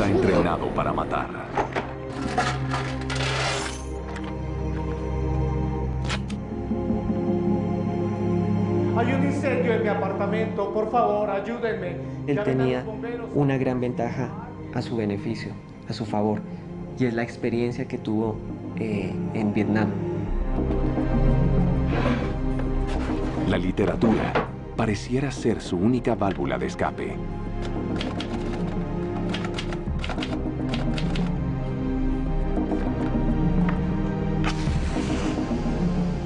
entrenado para matar. Hay un incendio en mi apartamento, por favor, ayúdenme. Él tenía una gran ventaja a su beneficio, a su favor, y es la experiencia que tuvo en Vietnam. La literatura pareciera ser su única válvula de escape.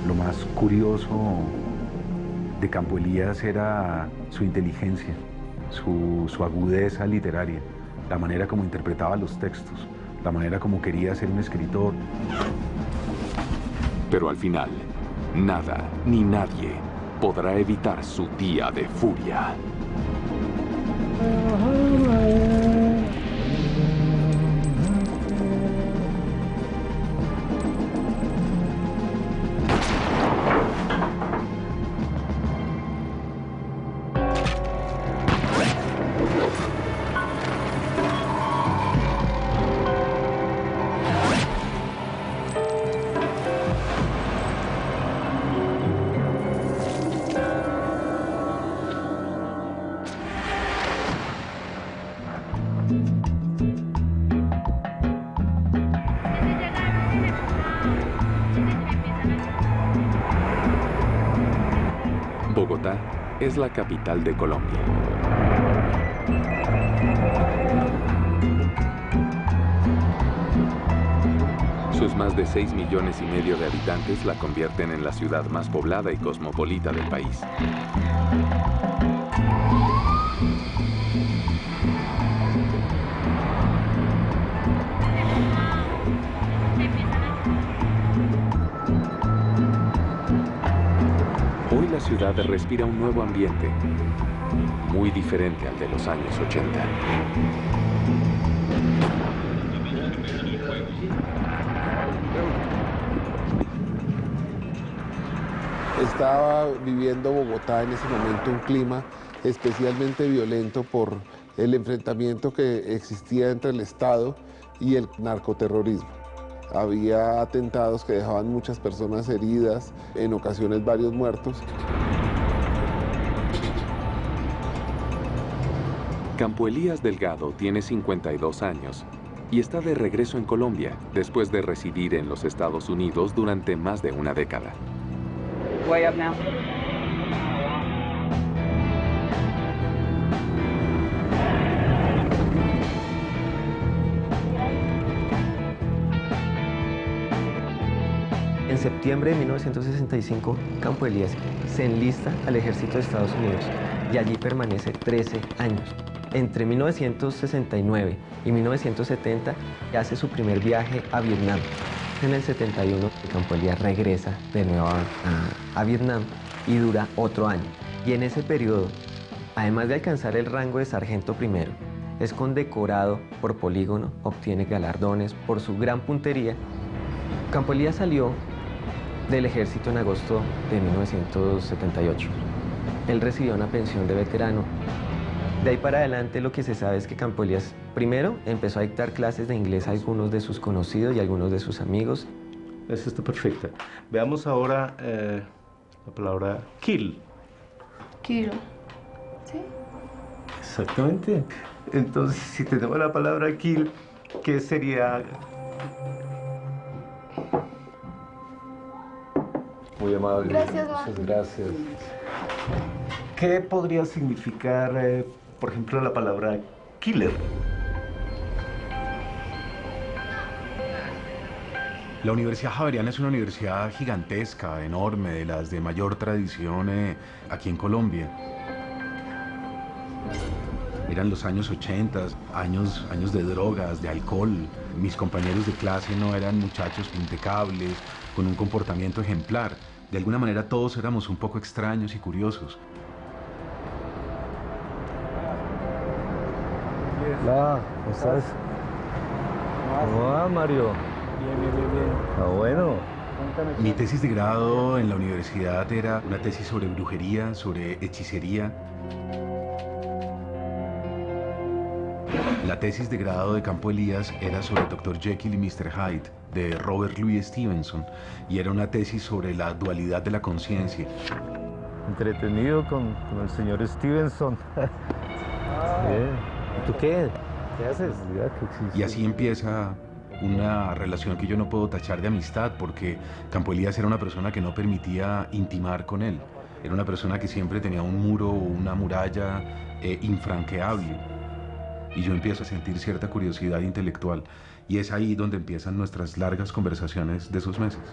Lo más curioso de Campo Elías era su inteligencia, su agudeza literaria, la manera como interpretaba los textos, la manera como quería ser un escritor. Pero al final, nada ni nadie podrá evitar su día de furia. Bogotá es la capital de Colombia. Sus más de 6,5 millones de habitantes la convierten en la ciudad más poblada y cosmopolita del país. Hoy la ciudad respira un nuevo ambiente, muy diferente al de los años 80. Estaba viviendo Bogotá en ese momento un clima especialmente violento por el enfrentamiento que existía entre el Estado y el narcoterrorismo. Había atentados que dejaban muchas personas heridas, en ocasiones varios muertos. Campo Elías Delgado tiene 52 años y está de regreso en Colombia después de residir en los Estados Unidos durante más de una década. Way up now. En septiembre de 1965, Campo Elías se enlista al ejército de Estados Unidos y allí permanece 13 años. Entre 1969 y 1970 hace su primer viaje a Vietnam. En el 71, Campo Elías regresa de nuevo a Vietnam y dura otro año. Y en ese periodo, además de alcanzar el rango de sargento primero, es condecorado por polígono, obtiene galardones por su gran puntería. Campo Elías salió del ejército en agosto de 1978. Él recibió una pensión de veterano. De ahí para adelante lo que se sabe es que Campo Elías primero empezó a dictar clases de inglés a algunos de sus conocidos y algunos de sus amigos. Eso está perfecta. Veamos ahora la palabra kill. Kill. ¿Sí? Exactamente. Entonces, si tenemos la palabra kill, ¿qué sería? Muy amable. Gracias, Juan. Muchas gracias. ¿Qué podría significar, por ejemplo, la palabra killer? La Universidad Javeriana es una universidad gigantesca, enorme, de las de mayor tradición aquí en Colombia. Eran los años 80, años de drogas, de alcohol. Mis compañeros de clase no eran muchachos impecables, con un comportamiento ejemplar. De alguna manera todos éramos un poco extraños y curiosos. Hola, ¿cómo estás? ¿Cómo va, Mario? Bien. Ah, bueno. Mi tesis de grado en la universidad era una tesis sobre brujería, sobre hechicería. La tesis de grado de Campo Elías era sobre Dr. Jekyll y Mr. Hyde, de Robert Louis Stevenson, y era una tesis sobre la dualidad de la conciencia. Entretenido con el señor Stevenson. Bien. ¿Y tú qué? ¿Qué haces? Y así empieza una relación que yo no puedo tachar de amistad, porque Campo Elías era una persona que no permitía intimar con él. Era una persona que siempre tenía un muro o una muralla infranqueable. Y yo empiezo a sentir cierta curiosidad intelectual. Y es ahí donde empiezan nuestras largas conversaciones de esos meses.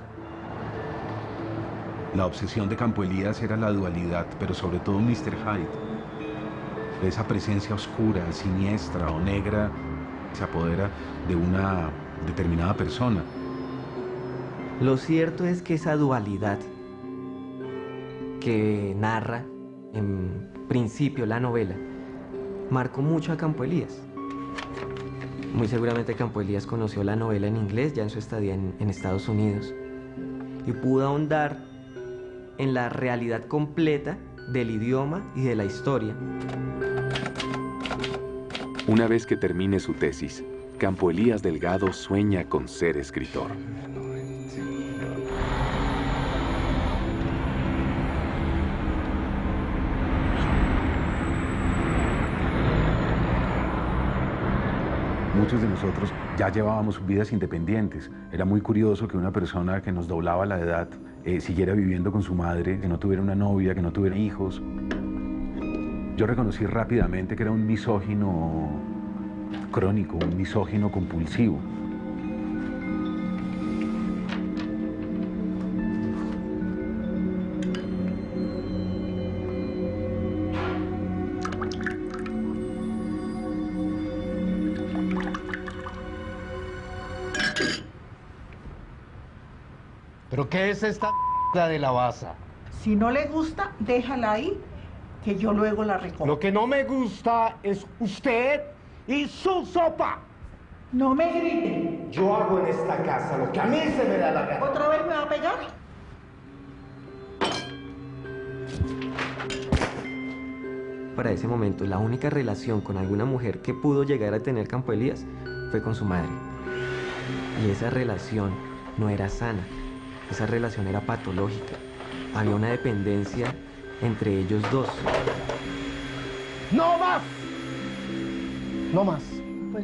La obsesión de Campo Elías era la dualidad, pero sobre todo Mr. Hyde. Esa presencia oscura, siniestra o negra se apodera de una determinada persona. Lo cierto es que esa dualidad que narra en principio la novela marcó mucho a Campo Elías. Muy seguramente Campo Elías conoció la novela en inglés ya en su estadía en Estados Unidos y pudo ahondar en la realidad completa del idioma y de la historia. Una vez que termine su tesis, Campo Elías Delgado sueña con ser escritor. Muchos de nosotros ya llevábamos vidas independientes. Era muy curioso que una persona que nos doblaba la edad siguiera viviendo con su madre, que no tuviera una novia, que no tuviera hijos. Yo reconocí rápidamente que era un misógino crónico, un misógino compulsivo. ¿Pero qué es esta de la baza? Si no le gusta, déjala ahí, que yo luego la recojo. Lo que no me gusta es usted y su sopa. No me grite. Yo hago en esta casa lo que a mí se me da la gana. ¿Otra vez me va a pegar? Para ese momento, la única relación con alguna mujer que pudo llegar a tener Campo Elías fue con su madre. Y esa relación no era sana. Esa relación era patológica. Había una dependencia entre ellos dos. ¡No más! ¡No más!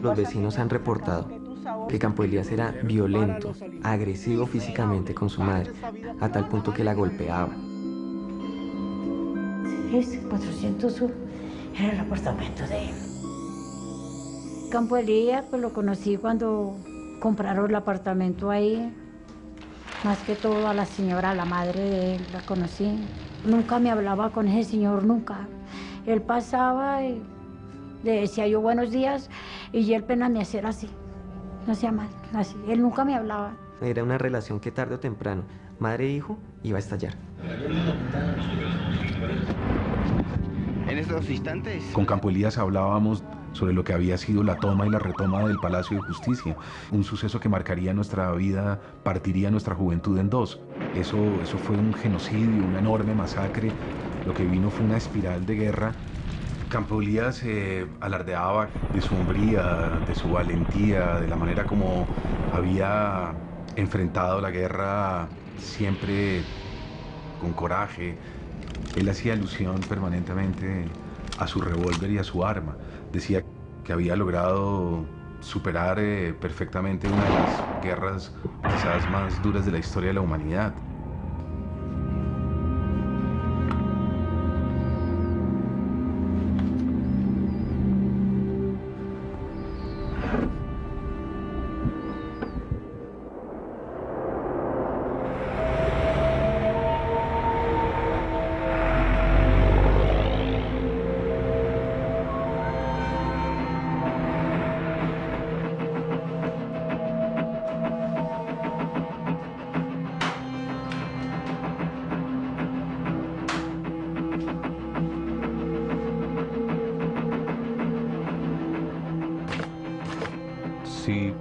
Los vecinos han reportado que Campo Elías era violento, agresivo físicamente con su madre, a tal punto que la golpeaba. Ese 401 era el apartamento de él. Campo Elías, pues lo conocí cuando compraron el apartamento ahí. Más que todo a la señora, a la madre de él, la conocí. Nunca me hablaba con ese señor, nunca. Él pasaba y le decía yo buenos días y él apenas me hacía así. No hacía mal, así. Él nunca me hablaba. Era una relación que tarde o temprano, madre e hijo, iba a estallar. En estos instantes... Con Campo Elías hablábamos sobre lo que había sido la toma y la retoma del Palacio de Justicia, un suceso que marcaría nuestra vida, partiría nuestra juventud en dos. Eso fue un genocidio, una enorme masacre. Lo que vino fue una espiral de guerra. Campo Elías alardeaba de su hombría, de su valentía, de la manera como había enfrentado la guerra siempre con coraje. Él hacía alusión permanentemente a su revólver y a su arma. Decía que había logrado superar perfectamente una de las guerras quizás más duras de la historia de la humanidad. Sí,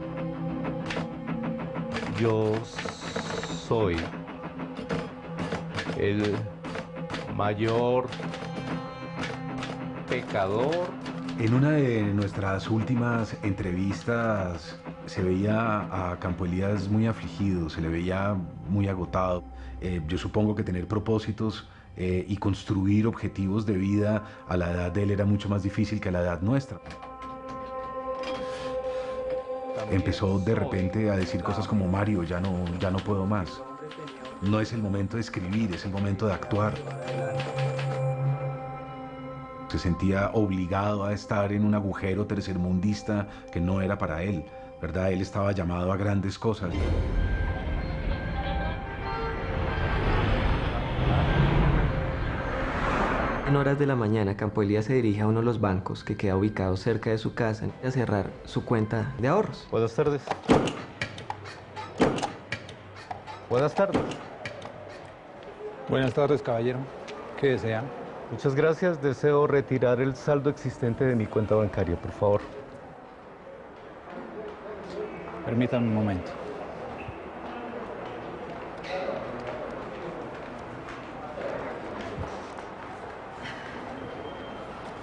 yo soy el mayor pecador En una de nuestras últimas entrevistas se veía a Campo Elías muy afligido, se le veía muy agotado. Yo supongo que tener propósitos y construir objetivos de vida a la edad de él era mucho más difícil que a la edad nuestra. Empezó de repente a decir cosas como: Mario, ya no puedo más. No es el momento de escribir, es el momento de actuar. Se sentía obligado a estar en un agujero tercermundista que no era para él, ¿verdad? Él estaba llamado a grandes cosas. En horas de la mañana, Campo Elías se dirige a uno de los bancos que queda ubicado cerca de su casa a cerrar su cuenta de ahorros. Buenas tardes. Buenas tardes. Buenas tardes, caballero. ¿Qué desea? Muchas gracias. Deseo retirar el saldo existente de mi cuenta bancaria, por favor. Permítame un momento.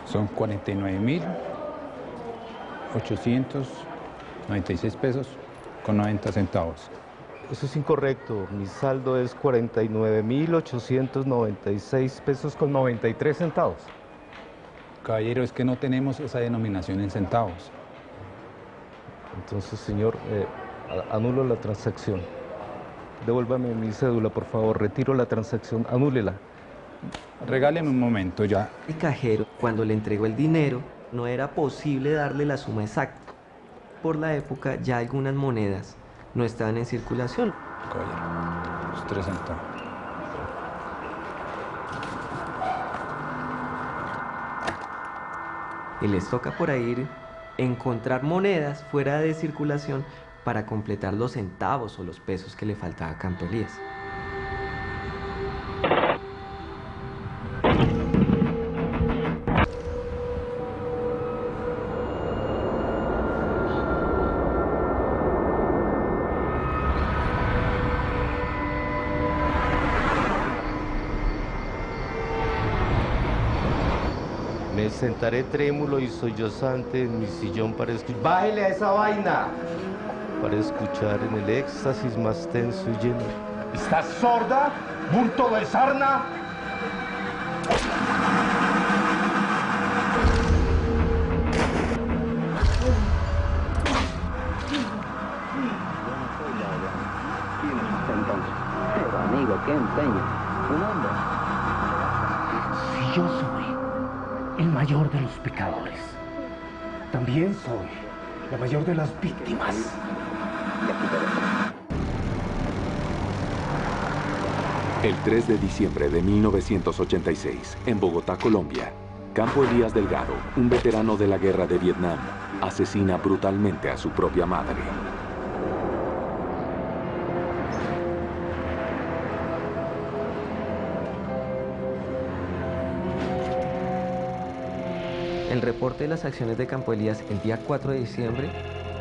Son 49.896 pesos con 90 centavos. Eso es incorrecto. Mi saldo es 49.896 pesos con 93 centavos. Caballero, es que no tenemos esa denominación en centavos. Entonces, señor, anulo la transacción. Devuélvame mi cédula, por favor. Retiro la transacción. Anúlela. Regáleme un momento ya. El cajero, cuando le entregó el dinero, no era posible darle la suma exacta. Por la época, ya algunas monedas no estaban en circulación. Caballero, los 3 centavos. Y les toca por ahí encontrar monedas fuera de circulación para completar los centavos o los pesos que le faltaba a Campo Elías. Me sentaré trémulo y sollozante en mi sillón para escuchar... ¡Bájele a esa vaina! Para escuchar en el éxtasis más tenso y lleno. ¿Estás sorda, bulto de sarna? Pero amigo, qué empeño. ¿Tu nombre? Si yo soy el mayor de los pecadores, también soy la mayor de las víctimas. El 3 de diciembre de 1986, en Bogotá, Colombia, Campo Elías Delgado, un veterano de la guerra de Vietnam, asesina brutalmente a su propia madre. El reporte de las acciones de Campo Elías el día 4 de diciembre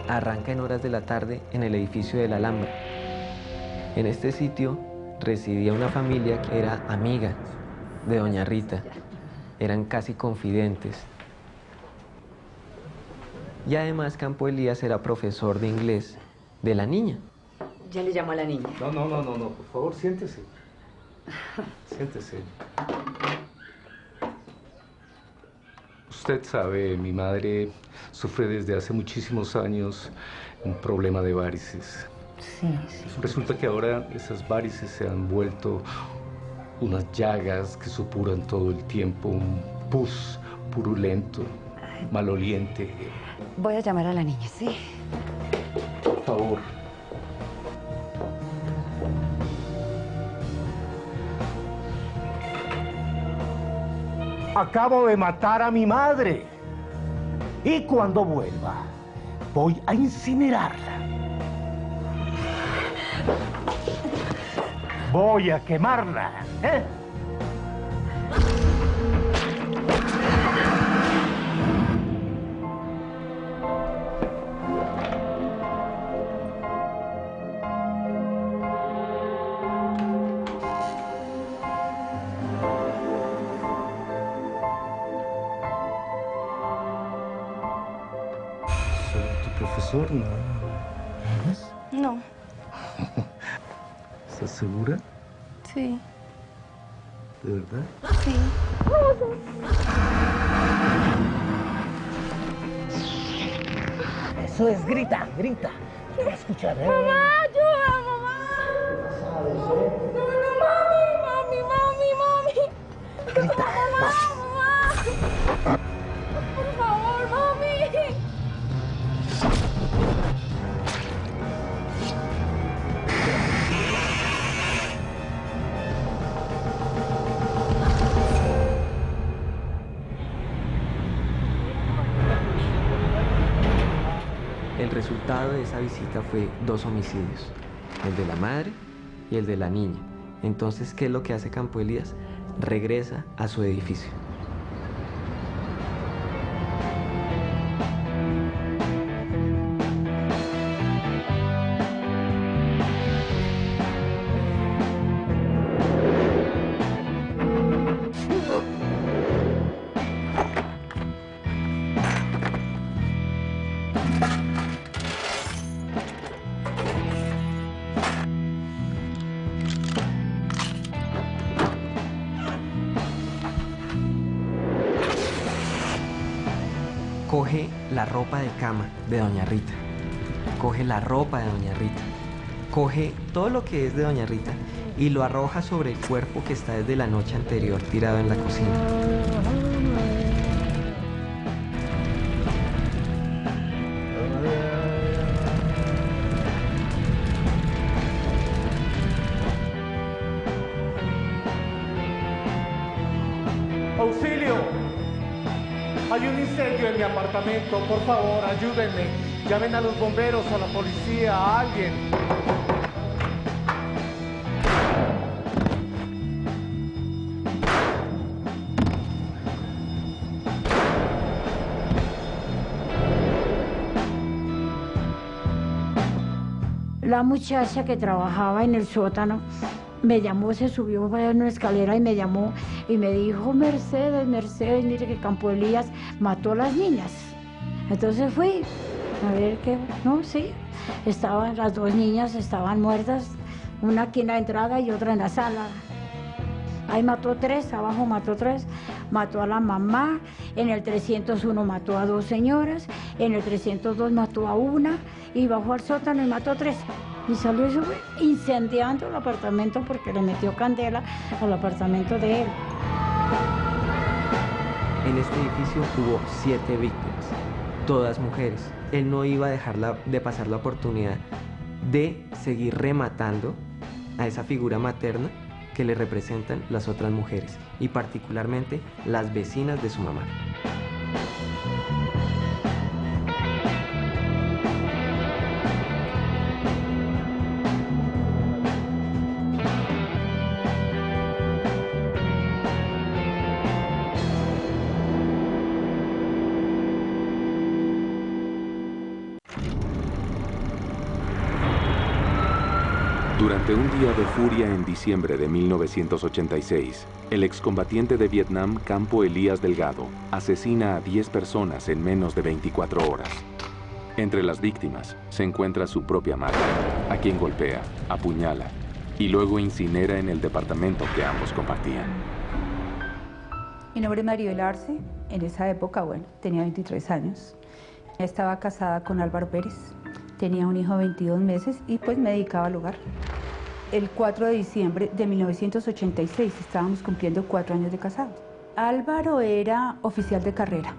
arranca en horas de la tarde en el edificio de la Alhambra. En este sitio residía una familia que era amiga de doña Rita. Eran casi confidentes. Y además Campo Elías era profesor de inglés de la niña. Ya le llamó a la niña. No, por favor, siéntese. Siéntese. Usted sabe, mi madre sufre desde hace muchísimos años un problema de varices. Sí. Resulta que ahora esas varices se han vuelto unas llagas que supuran todo el tiempo, un pus purulento, maloliente. Voy a llamar a la niña, ¿sí? Por favor. Acabo de matar a mi madre. Y cuando vuelva, voy a incinerarla. Voy a quemarla, ¿eh? profesor, ¿no? No. ¿Estás segura? Sí. ¿De verdad? Sí. Eso es, grita, grita. Te voy a escuchar, ¿eh? ¡Mamá, ayuda, mamá! Mami. Grita, Mamá. Por favor, mami. El resultado de esa visita fue 2 homicidios, el de la madre y el de la niña. Entonces, ¿qué es lo que hace Campo Elías? Regresa a su edificio. Coge la ropa de cama de doña Rita, coge la ropa de doña Rita, coge todo lo que es de doña Rita y lo arroja sobre el cuerpo que está desde la noche anterior tirado en la cocina. ¡Auxilio! Hay un incendio en mi apartamento, por favor, ayúdenme. Llamen a los bomberos, a la policía, a alguien. La muchacha que trabajaba en el sótano me llamó, se subió para una escalera y me llamó y me dijo, Mercedes, mire que Campo Elías mató a las niñas. Entonces fui a ver qué, no, sí, estaban las 2 niñas, estaban muertas, una aquí en la entrada y otra en la sala. Ahí mató 3, abajo mató 3, mató a la mamá, en el 301 mató a 2 señoras, en el 302 mató a una y bajó al sótano y mató 3. Y salió eso incendiando el apartamento porque le metió candela al apartamento de él. En este edificio hubo 7 víctimas, todas mujeres. Él no iba a dejar de pasar la oportunidad de seguir rematando a esa figura materna que le representan las otras mujeres y particularmente las vecinas de su mamá. Durante un día de furia en diciembre de 1986, el excombatiente de Vietnam Campo Elías Delgado asesina a 10 personas en menos de 24 horas. Entre las víctimas se encuentra su propia madre, a quien golpea, apuñala y luego incinera en el departamento que ambos compartían. Mi nombre es Maribel Arce. En esa época, bueno, tenía 23 años. Estaba casada con Álvaro Pérez. Tenía un hijo de 22 meses y pues me dedicaba al hogar. El 4 de diciembre de 1986 estábamos cumpliendo 4 años de casados. Álvaro era oficial de carrera.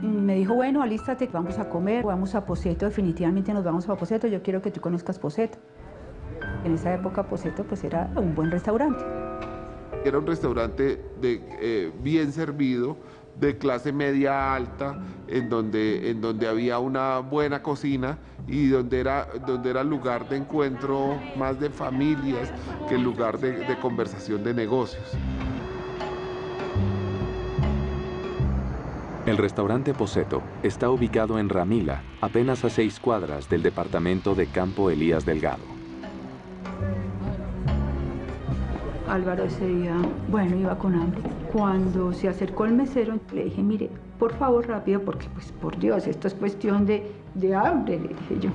Me dijo, bueno, alístate, vamos a comer, vamos a Poseto, definitivamente nos vamos a Poseto, yo quiero que tú conozcas Poseto. En esa época Poseto pues era un buen restaurante. Era un restaurante bien servido, de clase media alta, en donde había una buena cocina y donde era lugar de encuentro más de familias que lugar de conversación de negocios. El restaurante Poseto está ubicado en Ramila, apenas a 6 cuadras del departamento de Campo Elías Delgado. Álvaro ese día, bueno, iba con hambre. Cuando se acercó el mesero, le dije, mire, por favor, rápido, porque pues por Dios, esto es cuestión de hambre, le dije yo.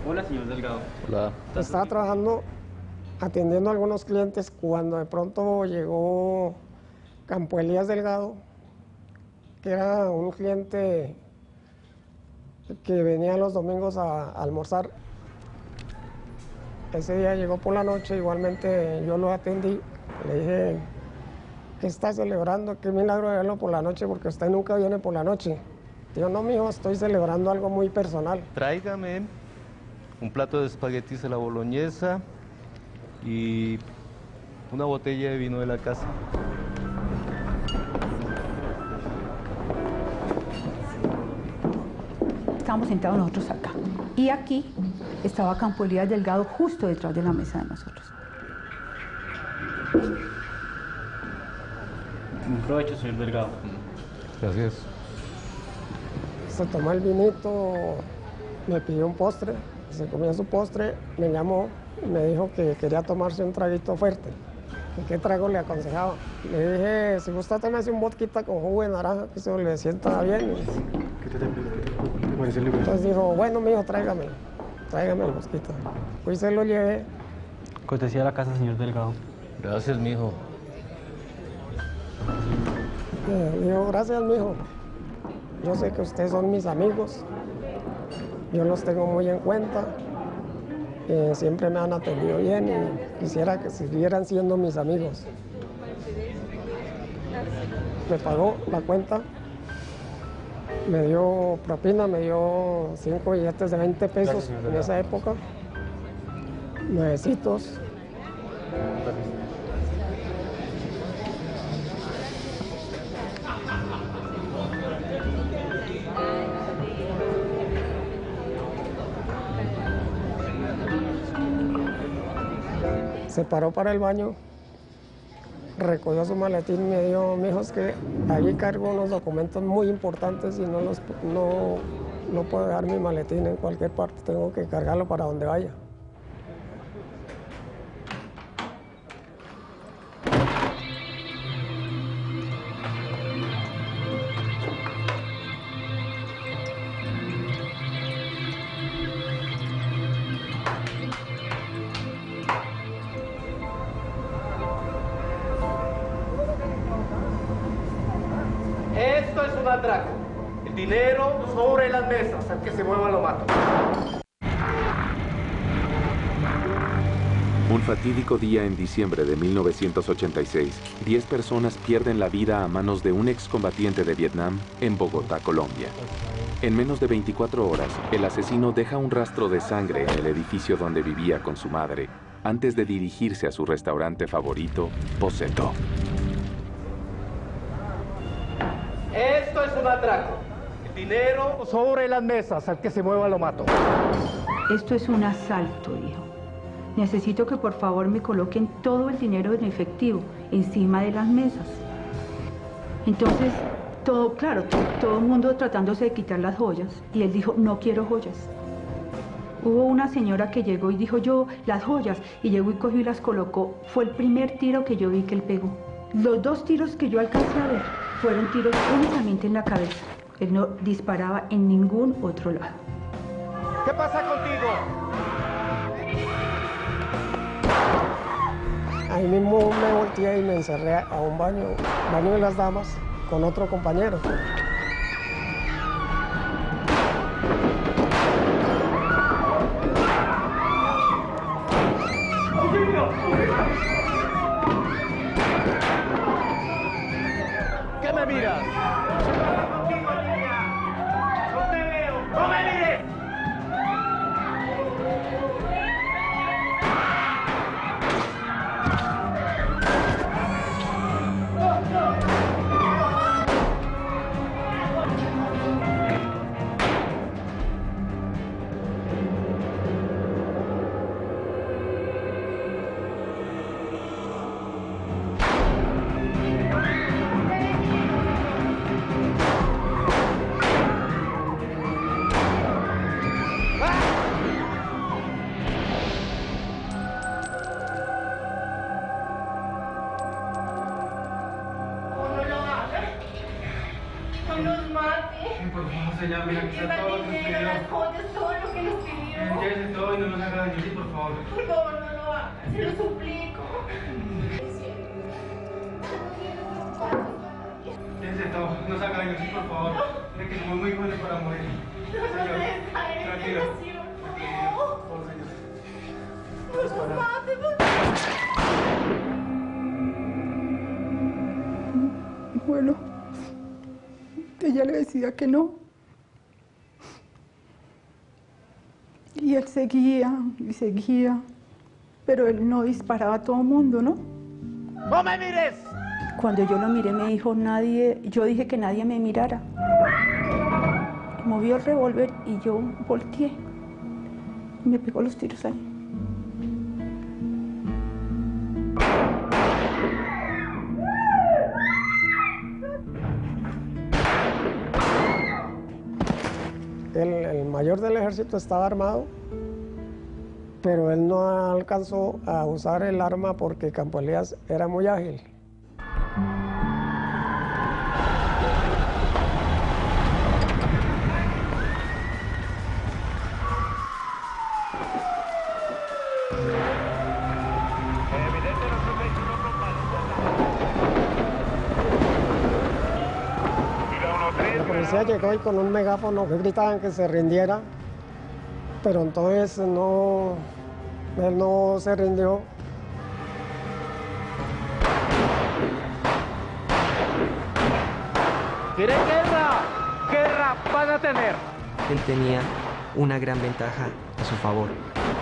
Hola, señor Delgado. Hola. Estaba trabajando atendiendo a algunos clientes cuando de pronto llegó Campo Elías Delgado, que era un cliente que venía los domingos a almorzar. Ese día llegó por la noche, igualmente yo lo atendí. Le dije, ¿qué está celebrando? Qué milagro de verlo por la noche, porque usted nunca viene por la noche. Digo, no, mijo, estoy celebrando algo muy personal. Tráigame un plato de espaguetis a la boloñesa y una botella de vino de la casa. Estábamos sentados nosotros acá. Y aquí estaba Campo Elías Delgado justo detrás de la mesa de nosotros. Buen provecho, señor Delgado. Gracias. Se tomó el vinito, me pidió un postre, se comió su postre, me llamó y me dijo que quería tomarse un traguito fuerte. ¿Y qué trago le aconsejaba? Le dije, si gusta tomarse un vodka con jugo de naranja, que eso le sienta bien. Entonces dijo, bueno, mijo, tráigame el vodka. Pues se lo llevé. Cortesía de la casa, señor Delgado. Gracias, mijo. Dijo, gracias, mijo. Yo sé que ustedes son mis amigos. Yo los tengo muy en cuenta. Siempre me han atendido bien y quisiera que siguieran siendo mis amigos. Me pagó la cuenta, me dio propina, me dio 5 billetes de 20 pesos en esa época, nuevecitos. Se paró para el baño, recogió su maletín y me dijo, mijo, es que allí cargo unos documentos muy importantes y no puedo dejar mi maletín en cualquier parte, tengo que cargarlo para donde vaya. Esto es un atraco. El dinero sobre las mesas. Al que se mueva lo mato. Un fatídico día en diciembre de 1986, 10 personas pierden la vida a manos de un excombatiente de Vietnam en Bogotá, Colombia. En menos de 24 horas, el asesino deja un rastro de sangre en el edificio donde vivía con su madre, antes de dirigirse a su restaurante favorito, Poseto. Esto es un atraco. El dinero sobre las mesas. Al que se mueva lo mato. Esto es un asalto, hijo. Necesito que por favor me coloquen todo el dinero en efectivo encima de las mesas. Entonces, todo el mundo tratándose de quitar las joyas. Y él dijo, no quiero joyas. Hubo una señora que llegó y dijo, yo, las joyas. Y llegó y cogió y las colocó. Fue el primer tiro que yo vi que él pegó. Los 2 tiros que yo alcancé a ver fueron tiros únicamente en la cabeza. Él no disparaba en ningún otro lado. ¿Qué pasa contigo? Ahí mismo me volteé y me encerré a un baño de las damas, con otro compañero. miras? ¡No te veo! ¡No me mires! Señor, mira, que está todo lo que nos pidió. Las joyas, todo lo que nos pidió. Llévese todo y no nos haga daño, sí, por favor. Por favor, no lo hagas, se lo suplico. Llévese todo, no se haga daño, sí, por favor. Mira que somos muy buenos para morir. No nos dejes caer en tentación, no. No nos mates, por favor. Bueno, ella le decía que no. Y él seguía y seguía, pero él no disparaba a todo mundo, ¿no? ¡No me mires! Cuando yo lo miré me dijo nadie, yo dije que nadie me mirara. Movió el revólver y yo volteé. Y me pegó los tiros ahí. El mayor del ejército estaba armado, pero él no alcanzó a usar el arma porque Campo Elías era muy ágil. La policía llegó y con un megáfono que gritaban que se rindiera, pero entonces él no se rindió. ¿Quieren guerra? ¡Guerra van a tener! Él tenía una gran ventaja a su favor,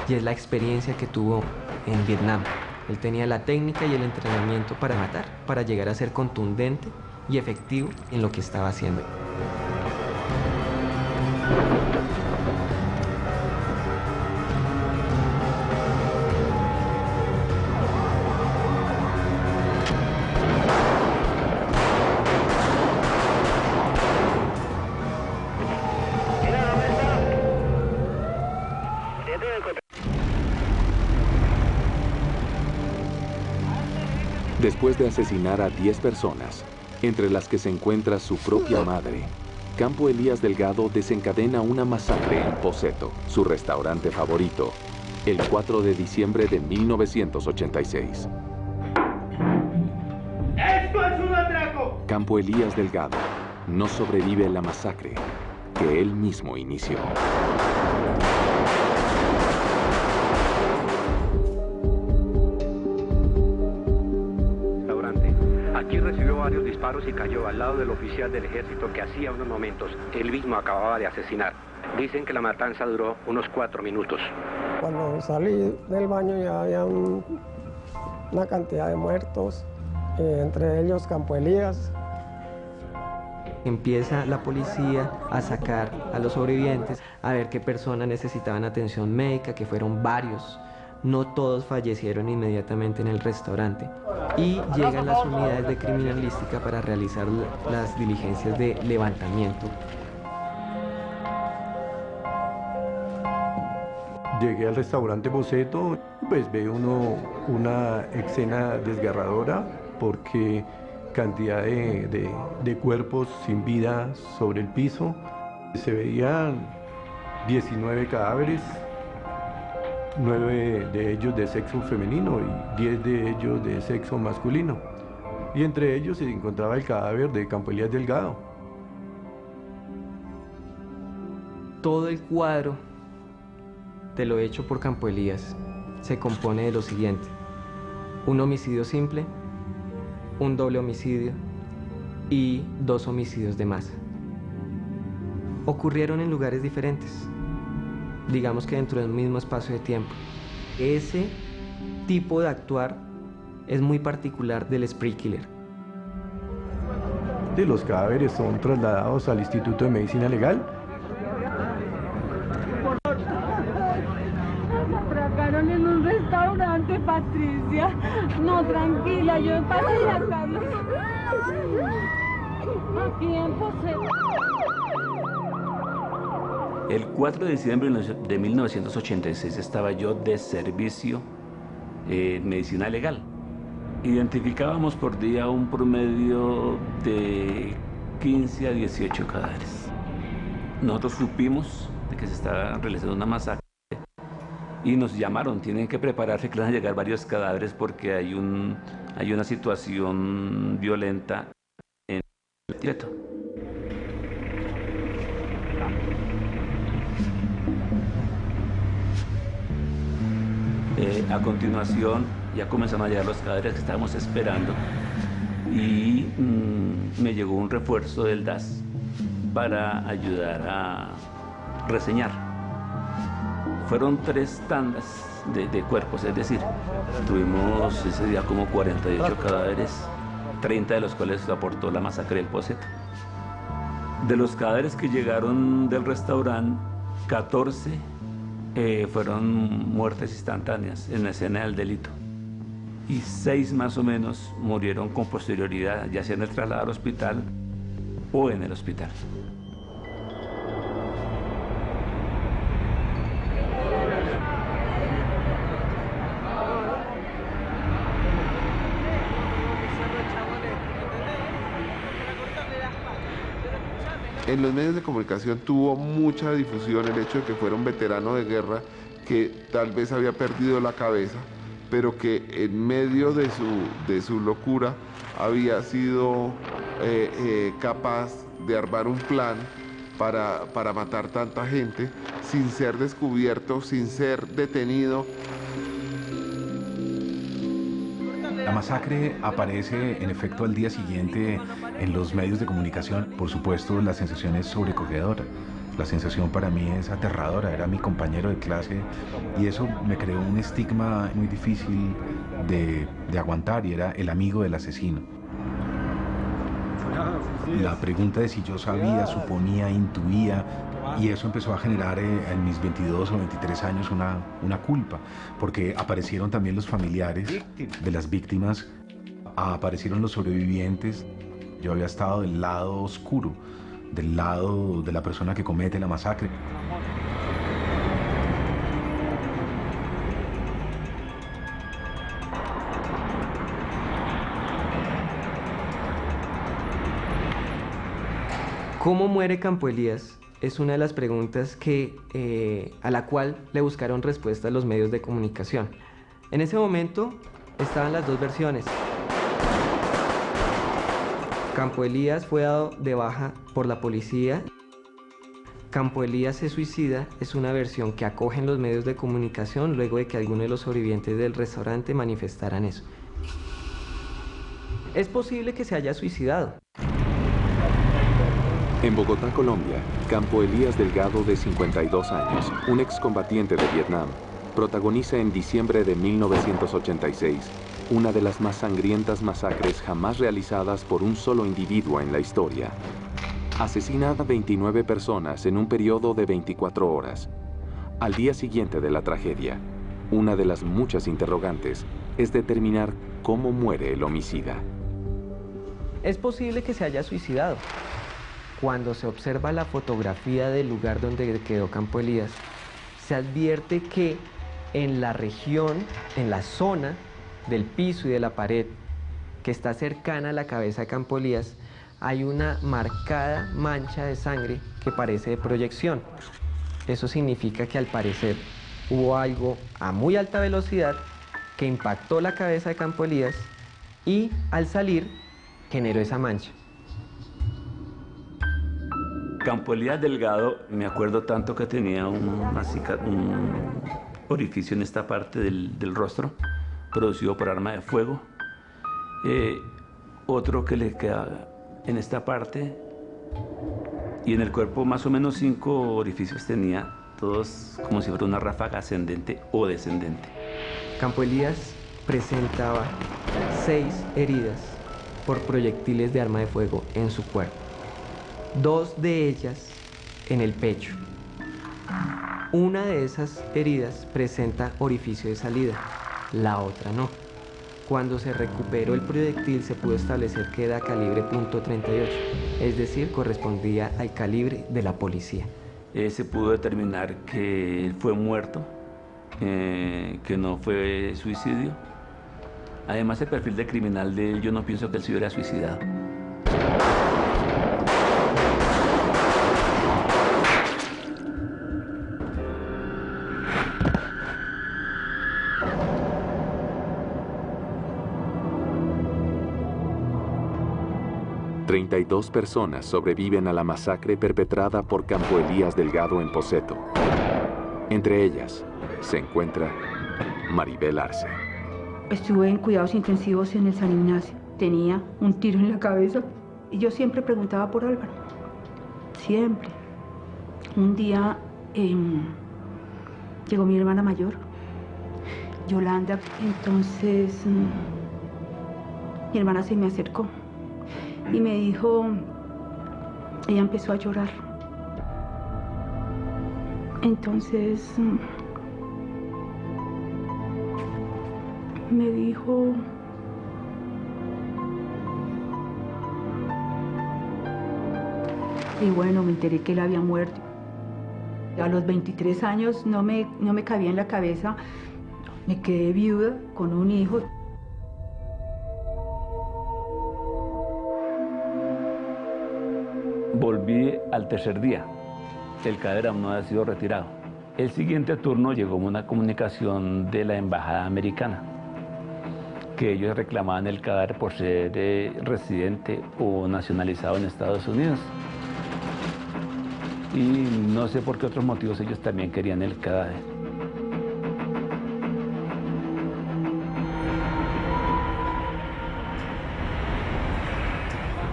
y es la experiencia que tuvo en Vietnam. Él tenía la técnica y el entrenamiento para matar, para llegar a ser contundente y efectivo en lo que estaba haciendo. Después de asesinar a 10 personas, entre las que se encuentra su propia madre, Campo Elías Delgado desencadena una masacre en Pochetto, su restaurante favorito, el 4 de diciembre de 1986. ¡Esto es un atraco! Campo Elías Delgado no sobrevive a la masacre que él mismo inició. Aquí recibió varios disparos y cayó al lado del oficial del ejército que hacía unos momentos él mismo acababa de asesinar. Dicen que la matanza duró unos 4 minutos. Cuando salí del baño ya había una cantidad de muertos, entre ellos Campo Elías. Empieza la policía a sacar a los sobrevivientes, a ver qué personas necesitaban atención médica, que fueron varios. No todos fallecieron inmediatamente en el restaurante. Y llegan las unidades de criminalística para realizar las diligencias de levantamiento. Llegué al restaurante Pochetto, pues ve uno una escena desgarradora porque cantidad de cuerpos sin vida sobre el piso. Se veían 19 cadáveres, 9 de ellos de sexo femenino y 10 de ellos de sexo masculino. Y entre ellos se encontraba el cadáver de Campo Elías Delgado. Todo el cuadro de lo hecho por Campo Elías se compone de lo siguiente: un homicidio simple, un doble homicidio y 2 homicidios de masa. Ocurrieron en lugares diferentes, digamos que dentro del mismo espacio de tiempo. Ese tipo de actuar es muy particular del spree killer. Los cadáveres son trasladados al Instituto de Medicina Legal. Nos atracaron en un restaurante, Patricia. No, tranquila, yo pasé a Carlos. Aquí en José. El 4 de diciembre de 1986 estaba yo de servicio en medicina legal. Identificábamos por día un promedio de 15 a 18 cadáveres. Nosotros supimos de que se estaba realizando una masacre y nos llamaron, tienen que prepararse que van a llegar varios cadáveres porque hay una situación violenta en el Tibet. A continuación ya comenzaron a llegar los cadáveres que estábamos esperando y me llegó un refuerzo del DAS para ayudar a reseñar. Fueron 3 tandas de cuerpos, es decir, tuvimos ese día como 48 cadáveres, 30 de los cuales aportó la masacre del Poceto. De los cadáveres que llegaron del restaurante, 14 fueron muertes instantáneas en la escena del delito y 6 más o menos murieron con posterioridad, ya sea en el traslado al hospital o en el hospital. En los medios de comunicación tuvo mucha difusión el hecho de que fuera un veterano de guerra que tal vez había perdido la cabeza, pero que en medio de su locura había sido capaz de armar un plan para matar tanta gente sin ser descubierto, sin ser detenido. La masacre aparece en efecto al día siguiente en los medios de comunicación. Por supuesto, la sensación es sobrecogedora. La sensación para mí es aterradora. Era mi compañero de clase y eso me creó un estigma muy difícil de aguantar y era el amigo del asesino. La pregunta de si yo sabía, suponía, intuía, y eso empezó a generar en mis 22 o 23 años una culpa, porque aparecieron también los familiares de las víctimas, aparecieron los sobrevivientes. Yo había estado del lado oscuro, del lado de la persona que comete la masacre. ¿Cómo muere Campo Elías? Es una de las preguntas a la cual le buscaron respuesta los medios de comunicación. En ese momento estaban las 2 versiones. Campo Elías fue dado de baja por la policía. Campo Elías se suicida es una versión que acogen los medios de comunicación luego de que algunos de los sobrevivientes del restaurante manifestaran eso. Es posible que se haya suicidado. En Bogotá, Colombia, Campo Elías Delgado, de 52 años, un excombatiente de Vietnam, protagoniza en diciembre de 1986 una de las más sangrientas masacres jamás realizadas por un solo individuo en la historia. Asesina a 29 personas en un periodo de 24 horas. Al día siguiente de la tragedia, una de las muchas interrogantes es determinar cómo muere el homicida. Es posible que se haya suicidado. Cuando se observa la fotografía del lugar donde quedó Campo Elías, se advierte que en la región, en la zona del piso y de la pared que está cercana a la cabeza de Campo Elías, hay una marcada mancha de sangre que parece de proyección. Eso significa que al parecer hubo algo a muy alta velocidad que impactó la cabeza de Campo Elías y al salir generó esa mancha. Campo Elías Delgado, me acuerdo tanto que tenía un orificio en esta parte del rostro, producido por arma de fuego. Otro que le queda en esta parte, y en el cuerpo más o menos 5 orificios tenía, todos como si fuera una ráfaga ascendente o descendente. Campo Elías presentaba 6 heridas por proyectiles de arma de fuego en su cuerpo. 2 de ellas en el pecho. Una de esas heridas presenta orificio de salida, la otra no. Cuando se recuperó el proyectil se pudo establecer que era calibre .38, es decir, correspondía al calibre de la policía. Se pudo determinar que él fue muerto, que no fue suicidio. Además, el perfil de criminal de él, yo no pienso que él se hubiera suicidado. ...32 personas sobreviven a la masacre perpetrada por Campo Elías Delgado en Poseto. Entre ellas se encuentra Maribel Arce. Estuve en cuidados intensivos en el San Ignacio. Tenía un tiro en la cabeza y yo siempre preguntaba por Álvaro. Siempre. Un día llegó mi hermana mayor, Yolanda. Entonces mi hermana se me acercó y me dijo, ella empezó a llorar. Entonces me dijo, y bueno, me enteré que él había muerto. A los 23 años no me cabía en la cabeza, me quedé viuda con un hijo. Volví al tercer día. El cadáver aún no había sido retirado. El siguiente turno llegó una comunicación de la embajada americana, que ellos reclamaban el cadáver por ser residente o nacionalizado en Estados Unidos. Y no sé por qué otros motivos ellos también querían el cadáver.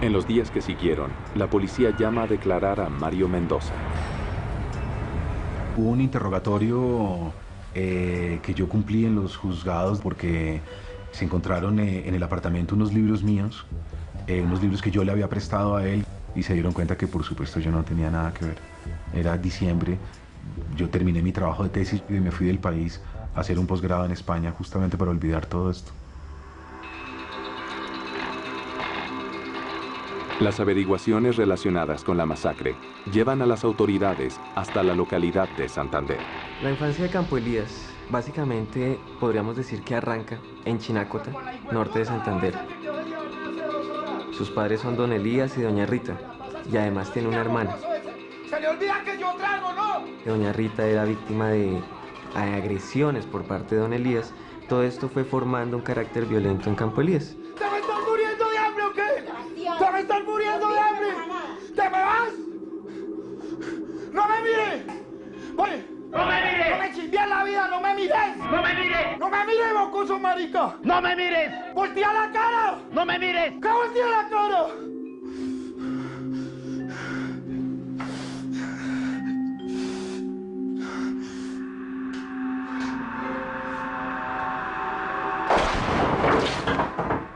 En los días que siguieron, la policía llama a declarar a Mario Mendoza. Hubo un interrogatorio que yo cumplí en los juzgados porque se encontraron en el apartamento unos libros míos, unos libros que yo le había prestado a él, y se dieron cuenta que por supuesto yo no tenía nada que ver. Era diciembre, yo terminé mi trabajo de tesis y me fui del país a hacer un posgrado en España justamente para olvidar todo esto. Las averiguaciones relacionadas con la masacre llevan a las autoridades hasta la localidad de Santander. La infancia de Campo Elías, básicamente podríamos decir que arranca en Chinacota, norte de Santander. Sus padres son don Elías y doña Rita, y además tiene una hermana. ¡Se le olvida que yo trago, no! Doña Rita era víctima de agresiones por parte de don Elías. Todo esto fue formando un carácter violento en Campo Elías. ¿Te me estás muriendo de hambre o qué? ¿Te me estás muriendo de hambre? ¿Te me vas? ¡No me mires! ¡Oye! ¡No me mires! ¡No me chismees la vida! ¡No me mires! ¡No me mires! ¡No me mires, mocoso marica! ¡No me mires! ¡Voltea la cara! ¡No me mires! ¡Que voltea la cara!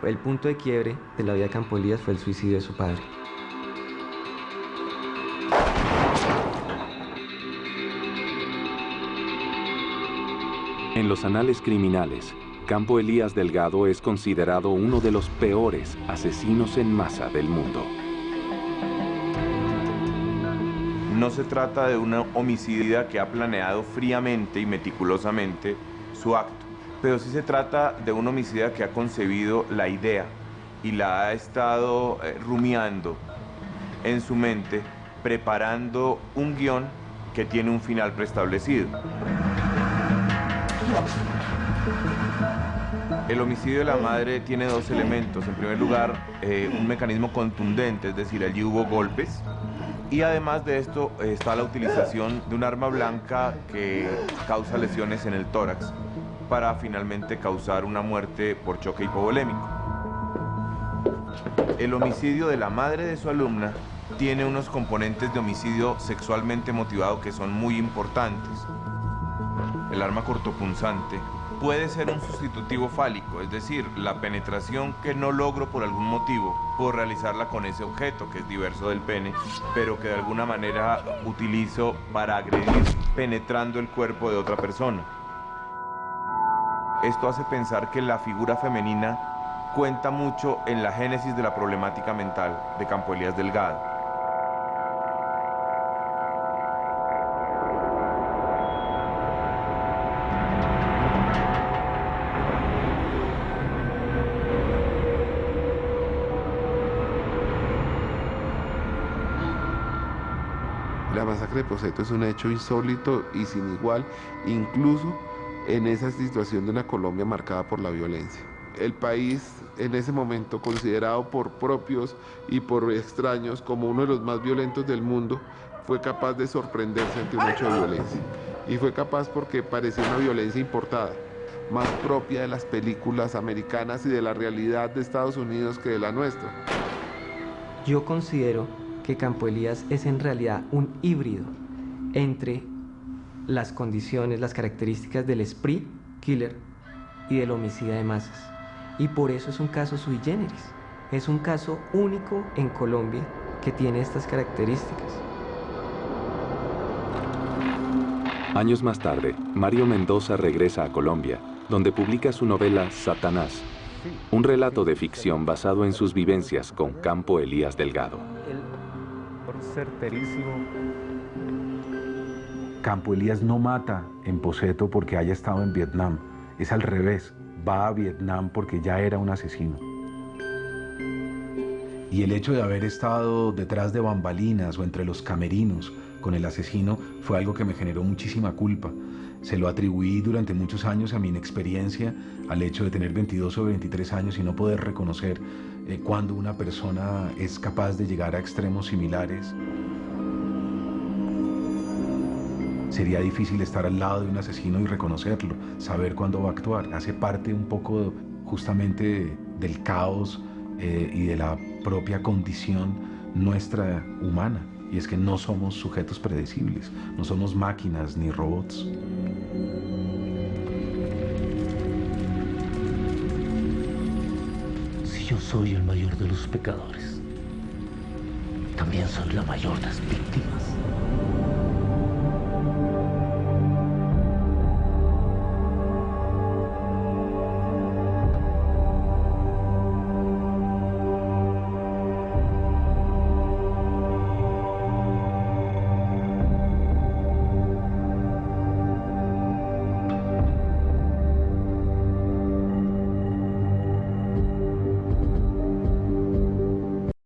El punto de quiebre de la vida de Campo Elías fue el suicidio de su padre. En los anales criminales, Campo Elías Delgado es considerado uno de los peores asesinos en masa del mundo. No se trata de una homicida que ha planeado fríamente y meticulosamente su acto, pero sí se trata de un homicida que ha concebido la idea y la ha estado rumiando en su mente, preparando un guión que tiene un final preestablecido. El homicidio de la madre tiene 2 elementos. En primer lugar, un mecanismo contundente, es decir, allí hubo golpes. Y además de esto está la utilización de un arma blanca que causa lesiones en el tórax para finalmente causar una muerte por choque hipovolémico. El homicidio de la madre de su alumna tiene unos componentes de homicidio sexualmente motivado que son muy importantes. El arma cortopunzante puede ser un sustitutivo fálico, es decir, la penetración que no logro por algún motivo, puedo realizarla con ese objeto que es diverso del pene, pero que de alguna manera utilizo para agredir penetrando el cuerpo de otra persona. Esto hace pensar que la figura femenina cuenta mucho en la génesis de la problemática mental de Campo Elías Delgado. La masacre de Poseto es un hecho insólito y sin igual, incluso en esa situación de una Colombia marcada por la violencia. El país, en ese momento considerado por propios y por extraños como uno de los más violentos del mundo, fue capaz de sorprenderse ante un hecho de violencia. Y fue capaz porque parecía una violencia importada, más propia de las películas americanas y de la realidad de Estados Unidos que de la nuestra. Yo considero que Campo Elías es en realidad un híbrido entre las condiciones, las características del spree killer y del homicida de masas. Y por eso es un caso sui generis. Es un caso único en Colombia que tiene estas características. Años más tarde, Mario Mendoza regresa a Colombia, donde publica su novela Satanás, un relato de ficción basado en sus vivencias con Campo Elías Delgado. Certerísimo. Campo Elías no mata en Poseto porque haya estado en Vietnam, es al revés, va a Vietnam porque ya era un asesino. Y el hecho de haber estado detrás de bambalinas o entre los camerinos con el asesino fue algo que me generó muchísima culpa. Se lo atribuí durante muchos años a mi inexperiencia, al hecho de tener 22 o 23 años y no poder reconocer cuando una persona es capaz de llegar a extremos similares. Sería difícil estar al lado de un asesino y reconocerlo, saber cuándo va a actuar. Hace parte un poco justamente del caos y de la propia condición nuestra humana. Y es que no somos sujetos predecibles, no somos máquinas ni robots. Si yo soy el mayor de los pecadores, también soy la mayor de las víctimas.